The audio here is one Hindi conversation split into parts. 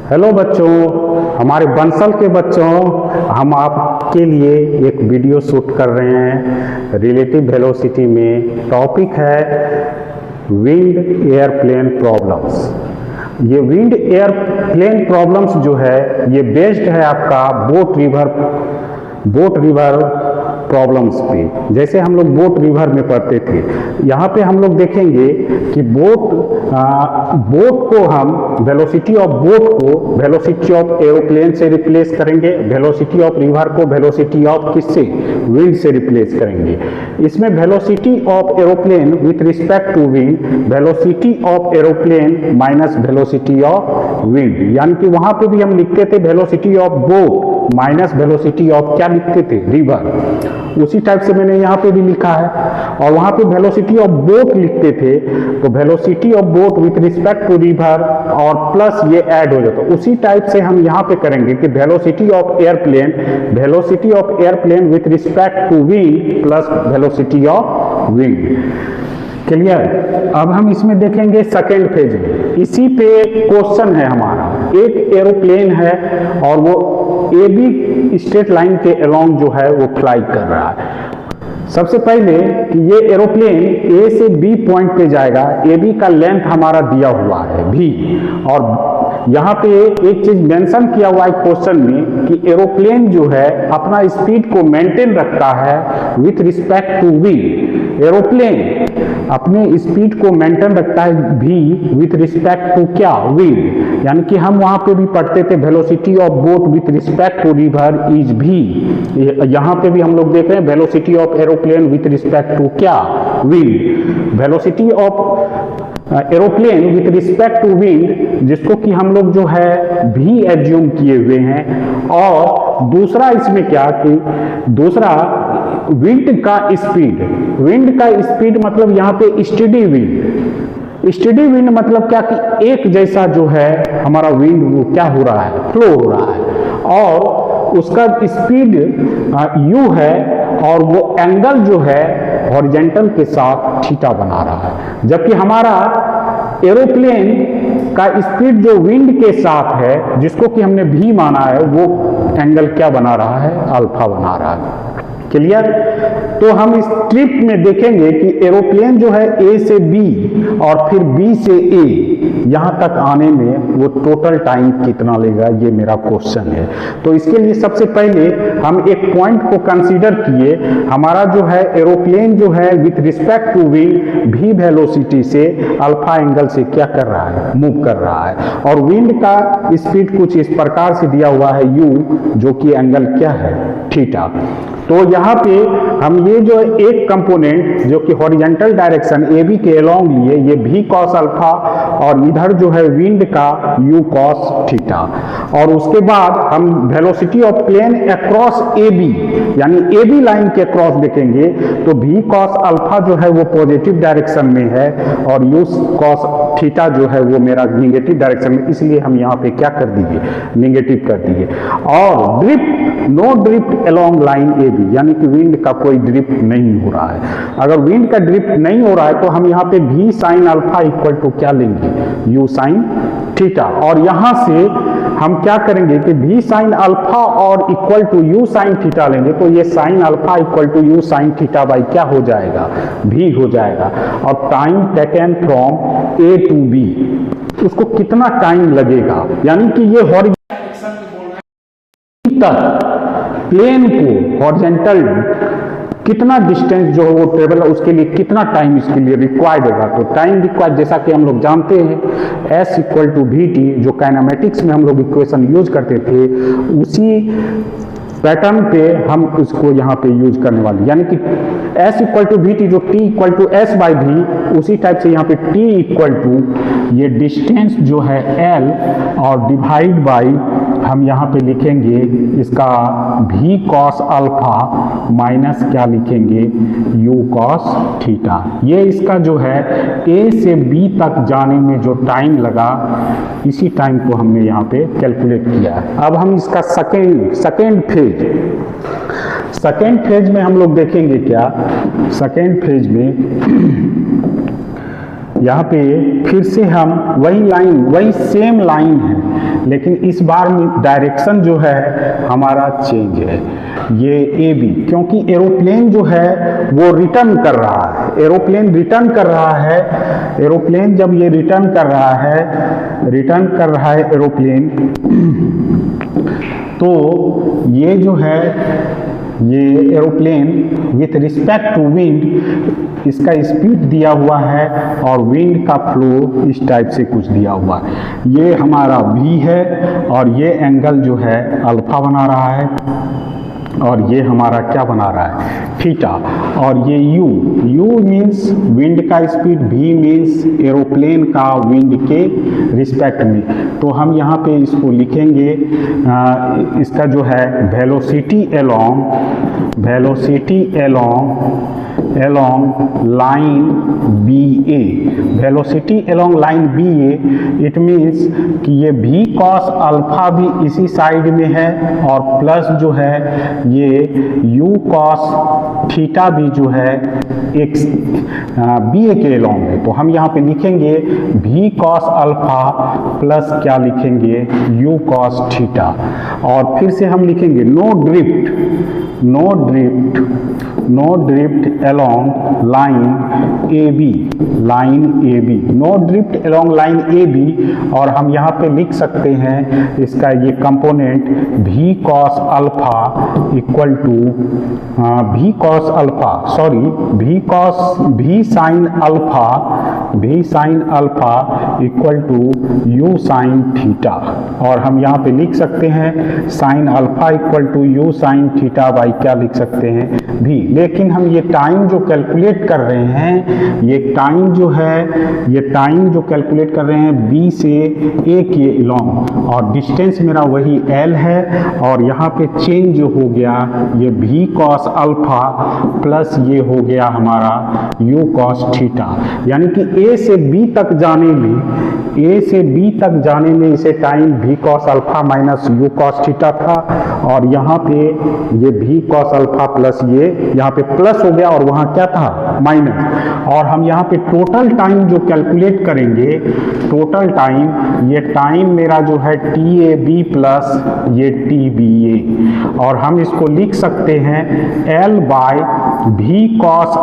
हेलो बच्चों, हमारे बंसल के बच्चों, हम आपके लिए एक वीडियो शूट कर रहे हैं रिलेटिव वेलोसिटी में। टॉपिक है विंड एयरप्लेन प्रॉब्लम्स। ये विंड एयरप्लेन प्रॉब्लम्स जो है ये बेस्ड है आपका बोट रिवर प्रॉब्लम्स पे। जैसे हम लोग बोट रिवर में पढ़ते थे, यहाँ पे हम लोग देखेंगे कि बोट को हम वेलोसिटी ऑफ बोट को वेलोसिटी ऑफ एरोप्लेन से रिप्लेस करेंगे, वेलोसिटी ऑफ रिवर को वेलोसिटी ऑफ किससे, विंड से रिप्लेस करेंगे। इसमें velocity of aeroplane with respect to wind, velocity of aeroplane minus velocity of wind, यानी कि वहां पे भी हम लिखते थे velocity of boat minus velocity of क्या लिखते थे, रिवर। उसी टाइप से मैंने यहाँ पे भी लिखा है, और वहां पे वेलोसिटी ऑफ बोट लिखते थे तो velocity of boat with respect to river और प्लस ये ऐड हो जाता। उसी टाइप से हम यहाँ पे करेंगे कि velocity of airplane with respect to wind plus velocity of wind. Clear. अब हम इसमें देखेंगे सेकेंड फेज में, इसी पे क्वेश्चन है हमारा। एक एरोप्लेन है और वो ए बी स्ट्रेट लाइन के अलोंग जो है वो फ्लाई कर रहा है। सबसे पहले कि ये एरोप्लेन ए से बी पॉइंट पे जाएगा, ए बी का लेंथ हमारा दिया हुआ है भी, और यहाँ पे एक चीज मेंशन किया हुआ है क्वेश्चन में कि एरोप्लेन जो है अपना स्पीड को मेंटेन रखता है with respect to wind. Aeroplane अपने स्पीड को मेंटेन रखता है भी विथ रिस्पेक्ट टू क्या, विंड। यानी कि हम वहां पे भी पढ़ते थे velocity of boat with respect to river is भी, यहाँ पे भी हम लोग देख रहे हैं velocity of aeroplane with respect to क्या, wind. Velocity of aeroplane with respect to wind, जिसको कि हम लोग जो है भी एज्यूम किए हुए हैं। और दूसरा इसमें क्या कि दूसरा विंड का स्पीड मतलब यहाँ पे स्टेडी विंड मतलब क्या कि एक जैसा जो है हमारा विंड वो क्या हो रहा है, फ्लो हो रहा है, और उसका स्पीड u है और वो एंगल जो है हॉरिजॉन्टल के साथ थीटा बना रहा है। जबकि हमारा एरोप्लेन का स्पीड जो विंड के साथ है, जिसको कि हमने v माना है, वो एंगल क्या बना रहा है, अल्फा बना रहा है। क्लियर। तो हम इस ट्रिप में देखेंगे कि एरोप्लेन जो है ए से बी और फिर बी से ए यहां तक आने में वो टोटल टाइम कितना लेगा, ये मेरा क्वेश्चन है। तो इसके लिए सबसे पहले हम एक पॉइंट को कंसीडर किए। हमारा जो है एरोप्लेन जो है विथ रिस्पेक्ट टू विंड भी वेलोसिटी से अल्फा एंगल से क्या कर रहा है, मूव कर रहा है, और विंड का स्पीड कुछ इस प्रकार से दिया हुआ है u, जो कि एंगल क्या है, थीटा। तो यहाँ पे हम ये जो एक कंपोनेंट जो कि हॉरिजॉन्टल डायरेक्शन ए बी के अलोंग लिए, ये भी कॉस अल्फा, और इधर जो है विंड का u कॉस थीटा। और उसके बाद हम velocity of plane across A B, यानी ए बी लाइन के क्रॉस देखेंगे तो भी कॉस अल्फा जो है वो पॉजिटिव डायरेक्शन में है, और u कॉस थीटा जो है वो मेरा निगेटिव डायरेक्शन में, इसलिए हम यहाँ पे क्या कर दिए, निगेटिव कर दिए। और no drift along line A B, यानी कि विंड का कोई ड्रिफ्ट नहीं हो रहा है। अगर विंड का ड्रिफ्ट नहीं हो रहा है तो हम यहाँ पे भी साइन अल्फा इक्वल टू क्या लेंगे, यू साइन थीटा। और यहाँ से हम क्या करेंगे कि भी साइन अल्फा और equal to U sine theta लेंगे, तो ये sine alpha equal to U sine theta by क्या हो जाएगा, भी हो जाएगा। और time taken from A to B, उसको कितना टाइम लगेगा, यानी कि ये हॉरिजॉन्टल प्लेन को हॉरिजॉन्टल कितना डिस्टेंस जो वो ट्रेवल है, उसके लिए कितना टाइम इसके लिए रिक्वायर्ड होगा। तो टाइम रिक्वायर्ड जैसा कि हम लोग जानते हैं S equal to V T, जो काइनेमेटिक्स में हम लोग इक्वेशन यूज करते थे, उसी पैटर्न पे हम उसको यहाँ पे यूज करने वाले, यानी कि S equal to V T जो T equal to S by भी, उसी टाइप से यहाँ पे T इक्वल टू ये डिस्टेंस जो है L और डिवाइड बाई हम यहाँ पे लिखेंगे इसका v कॉस अल्फा माइनस क्या लिखेंगे, u कॉस थीटा। ये इसका जो है A से B तक जाने में जो टाइम लगा, इसी टाइम को हमने यहाँ पे कैलकुलेट किया है। अब हम इसका सेकेंड फेज में हम लोग देखेंगे क्या, सेकेंड फेज में यहाँ पे फिर से हम वही लाइन, वही सेम लाइन है, लेकिन इस बार में डायरेक्शन जो है हमारा चेंज है, ये ए बी, क्योंकि एरोप्लेन जो है वो रिटर्न कर रहा है, एरोप्लेन रिटर्न कर रहा है। एरोप्लेन जब ये रिटर्न कर रहा है एरोप्लेन, तो ये जो है ये aeroplane with respect to wind, इसका स्पीड दिया हुआ है और विंड का फ्लो इस टाइप से कुछ दिया हुआ है। ये हमारा v है और ये एंगल जो है अल्फा बना रहा है और ये हमारा क्या बना रहा है, थीटा। और ये u मीन्स विंड का स्पीड, v मीन्स एरोप्लेन का विंड के रिस्पेक्ट में। तो हम यहाँ पे इसको लिखेंगे, इसका जो है velocity along line BA, velocity along line BA, it means कि ये v cos अल्फा भी इसी साइड में है और प्लस जो है ये u cos थीटा भी जो है x BA के along है। तो हम यहाँ पे लिखेंगे v cos अल्फा प्लस क्या लिखेंगे, u cos थीटा। और फिर से हम लिखेंगे no drift along line AB, no drift along line AB। और हम यहाँ पे लिख सकते हैं इसका ये component v cos alpha equal to v sin alpha equal to u sin theta. और हम यहाँ पे लिख सकते हैं sine alpha equal to u sin theta by क्या लिख सकते हैं, v। लेकिन हम ये टाइम जो कैलकुलेट कर रहे हैं, ये टाइम जो कैलकुलेट कर रहे हैं b से a के अलॉन्ग, और डिस्टेंस मेरा वही l है। और यहाँ पे चेंज जो हो गया ये v cos अल्फा प्लस ये हो गया हमारा u cos थीटा। यानी कि a से b तक जाने में इसे time v cos alpha minus u cos theta था, और यहाँ पे ये v cos अल्फा प्लस ये यहाँ पे प्लस हो गया और वहाँ क्या था, माइनस। और हम यहाँ पे टोटल टाइम जो कैलकुलेट करेंगे, टोटल टाइम, ये टाइम मेरा जो है TAB प्लस ये TBA, और हम इसको लिख सकते हैं L by v cos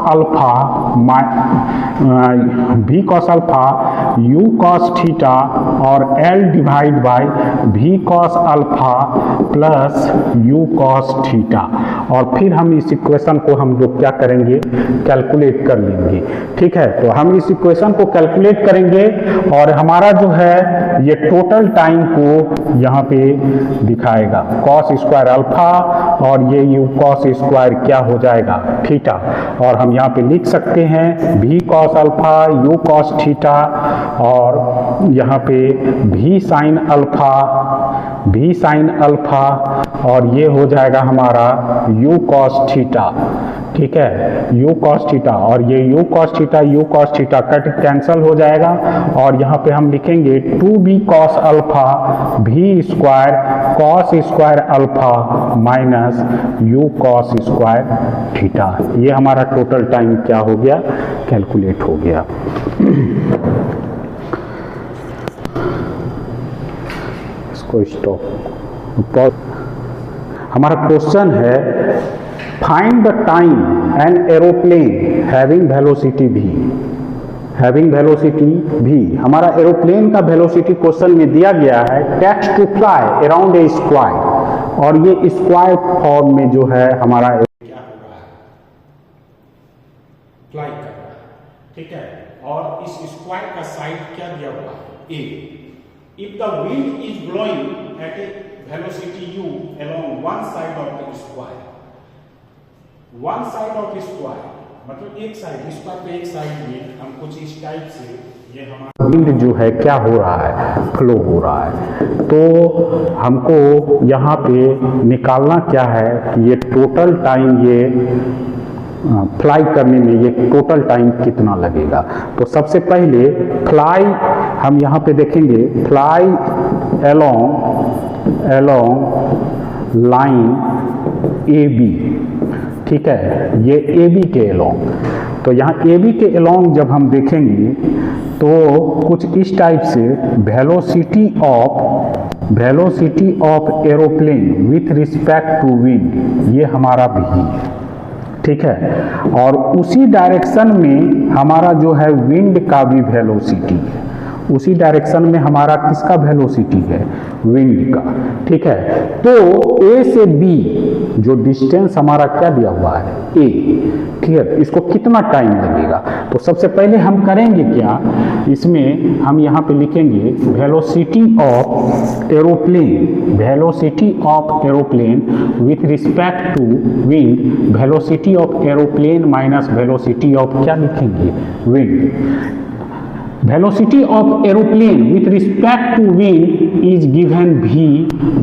alpha u cos theta और L divide by v cos alpha plus u cos theta. और फिर हम इस इक्वेशन को हम लोग क्या करेंगे, कैलकुलेट कर लेंगे। ठीक है, तो हम इस इक्वेशन को कैलकुलेट करेंगे और हमारा जो है ये टोटल टाइम को यहाँ पे दिखाएगा cos स्क्वायर अल्फा और ये u cos स्क्वायर क्या हो जाएगा, थीटा। और हम यहाँ पे लिख सकते हैं v cos alpha u cos theta और यहाँ पे v sin अल्फा और ये हो जाएगा हमारा u cos थीटा। ठीक है, u cos थीटा, और ये u cos theta cut cancel हो जाएगा। और यहाँ पे हम लिखेंगे 2b cos alpha v square cos square alpha minus u cos square theta. ये हमारा टोटल टाइम क्या हो गया, कैलकुलेट हो गया। इसको स्टॉप। हमारा क्वेश्चन है find the time an aeroplane having velocity v। हमारा एरोप्लेन का वेलोसिटी क्वेश्चन में दिया गया है, takes to fly around a square, और ये स्क्वायर फॉर्म में जो है हमारा क्या हो रहा है, फ्लाई कर रहा है। ठीक है, और इस स्क्वायर का साइड क्या दिया हुआ है, a। If the wind is blowing at a velocity u along one side of the square, मतलब एक साइड, स्क्वायर पे एक साइड में हम कुछ इस टाइप से ये हमारा विंड जो है क्या हो रहा है, फ्लो हो रहा है। तो हमको यहाँ पे निकालना क्या है कि ये टोटल टाइम, ये फ्लाई करने में ये टोटल टाइम कितना लगेगा। तो सबसे पहले फ्लाई हम यहाँ पे देखेंगे, फ्लाई along लाइन AB। ठीक है, ये AB के along। तो यहाँ AB के along जब हम देखेंगे तो कुछ इस टाइप से velocity of aeroplane with respect to wind, ये हमारा भी है, ठीक है। और उसी डायरेक्शन में हमारा जो है विंड का भी वेलोसिटी है, उसी डायरेक्शन में हमारा किसका वेलोसिटी है, विंड का, ठीक है। तो ए से बी जो डिस्टेंस हमारा क्या दिया हुआ है, ए, ठीक है। इसको कितना टाइम लगेगा, तो सबसे पहले हम करेंगे क्या, इसमें हम यहाँ पे लिखेंगे velocity of aeroplane with respect to wind, velocity of aeroplane minus velocity of क्या लिखेंगे, wind. Velocity of aeroplane with respect to wind is given भी,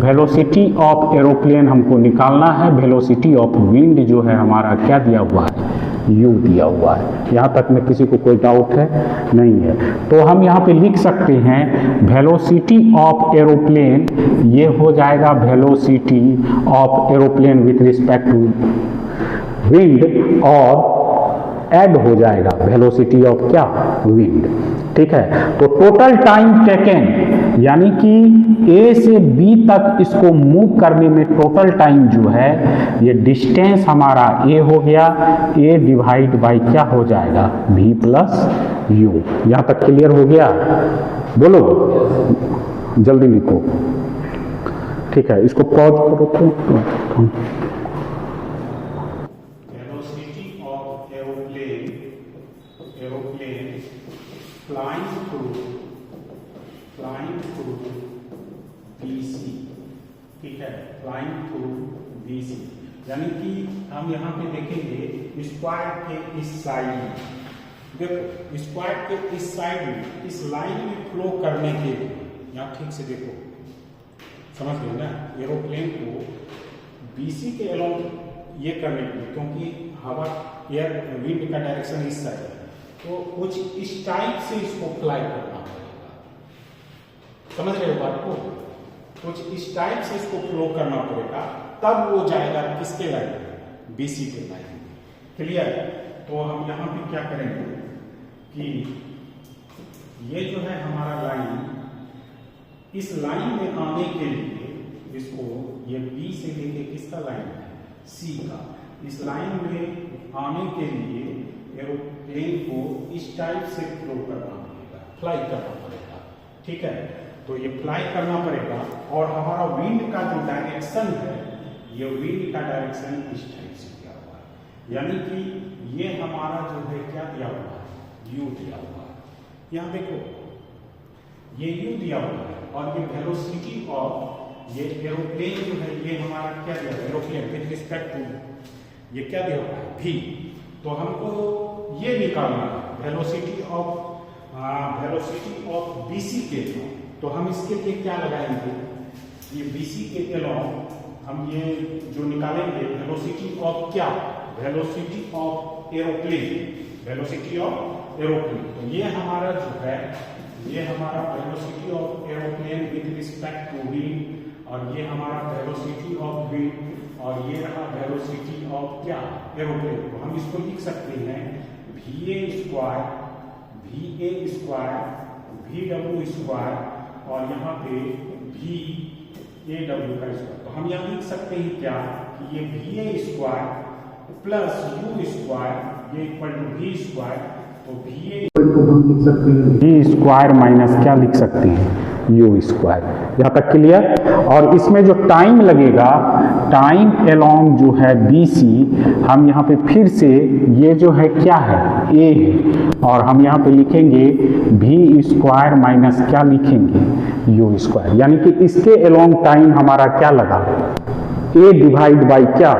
वेलोसिटी ऑफ एरोप्लेन हमको निकालना है, वेलोसिटी ऑफ विंड जो है हमारा क्या दिया हुआ है, u दिया हुआ है। यहाँ तक में किसी को कोई डाउट है, नहीं है। तो हम यहाँ पे लिख सकते हैं वेलोसिटी ऑफ एरोप्लेन, ये हो जाएगा velocity of aeroplane with respect to wind, और ऐड हो जाएगा वेलोसिटी ऑफ क्या, विंड, ठीक है। तो टोटल टाइम टेकन, यानी कि ए से बी तक इसको मूव करने में टोटल टाइम जो है, ये डिस्टेंस हमारा ए हो गया, ए डिवाइड बाई क्या हो जाएगा, v प्लस यू। यहाँ तक क्लियर हो गया, बोलो जल्दी लिखो, ठीक है। इसको पॉज करो तो flying through BC, ठीक है, flying through BC, यानी कि हम यहाँ पे देखेंगे स्क्वायर के इस साइड, देखो स्क्वायर के इस साइड में इस लाइन में फ्लो करने के लिए, यहाँ ठीक से देखो, समझ गए ना, एरोप्लेन को BC के अलोंग ये करने के लिए, क्योंकि हवा एयर विंड का डायरेक्शन इस साइड है, तो कुछ इस टाइप से इसको फ्लाई करना पड़ेगा, समझ रहे हो बात को, कुछ इस टाइप से इसको फ्लो करना पड़ेगा, तब वो जाएगा किसके लाइन में, BC के लाइन में, क्लियर। तो हम यहाँ पे क्या करेंगे कि ये जो है हमारा लाइन, इस लाइन में आने के लिए इसको ये B से लेके किसका लाइन है, C का, इस लाइन में आने के लिए एरोप्लेन को इस टाइप से फ्लो करना पड़ेगा, फ्लाई करना पड़ेगा, ठीक है। तो ये फ्लाई करना पड़ेगा, और हमारा विंड का जो डायरेक्शन है, ये विंड का डायरेक्शन इस टाइप से दिया हुआ है, यानी कि ये हमारा जो है क्या दिया हुआ है, u दिया हुआ है। यहाँ देखो ये u दिया हुआ है, और ये वेलोसिटी ऑफ ये एरोप्लेन जो है, ये हमारा क्या दिया हुआ है, एरोप्लेन विद रिस्पेक्ट टू ये क्या दिया हुआ है, v। तो हमको ये निकालना है वेलोसिटी ऑफ BC के लिए, तो हम इसके लिए क्या लगाएंगे, ये BC के अलोंग हम ये जो निकालेंगे वेलोसिटी ऑफ क्या, velocity of aeroplane, velocity of aeroplane. तो ये हमारा जो है, ये हमारा velocity of aeroplane with respect to wind, और ये हमारा वेलोसिटी ऑफ विंड, और ये रहा वेलोसिटी ऑफ क्या, एरोप्लेन। तो हम इसको लिख सकते हैं VA स्क्वायर VW स्क्वायर, और यहाँ पे VAW का स्क्वायर। तो हम यहाँ लिख सकते हैं क्या, कि ये VA square plus U square ये इक्वल टू V स्क्वायर, तो VA हम लिख सकते हैं V स्क्वायर माइनस क्या लिख सकते हैं, U स्क्वायर। यहाँ तक क्लियर। और इसमें जो टाइम लगेगा, टाइम अलोंग जो है BC, हम यहाँ पे फिर से ये जो है क्या है, A है, और हम यहाँ पे लिखेंगे V स्क्वायर माइनस क्या लिखेंगे, U स्क्वायर, यानी कि इसके अलोंग टाइम हमारा क्या लगा, A डिवाइड बाई क्या,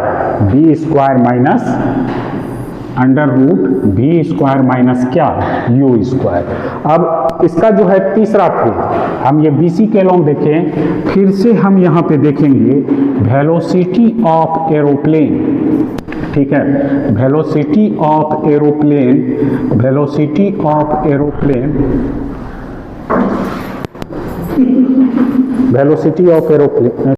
B square minus under root V square minus क्या, U स्क्वायर। अब इसका जो है तीसरा फेज, हम ये BC के अलोंग देखें, फिर से हम यहाँ पे देखेंगे वेलोसिटी ऑफ एरोप्लेन, ठीक है, velocity of aeroplane, velocity of aeroplane, velocity of aeroplane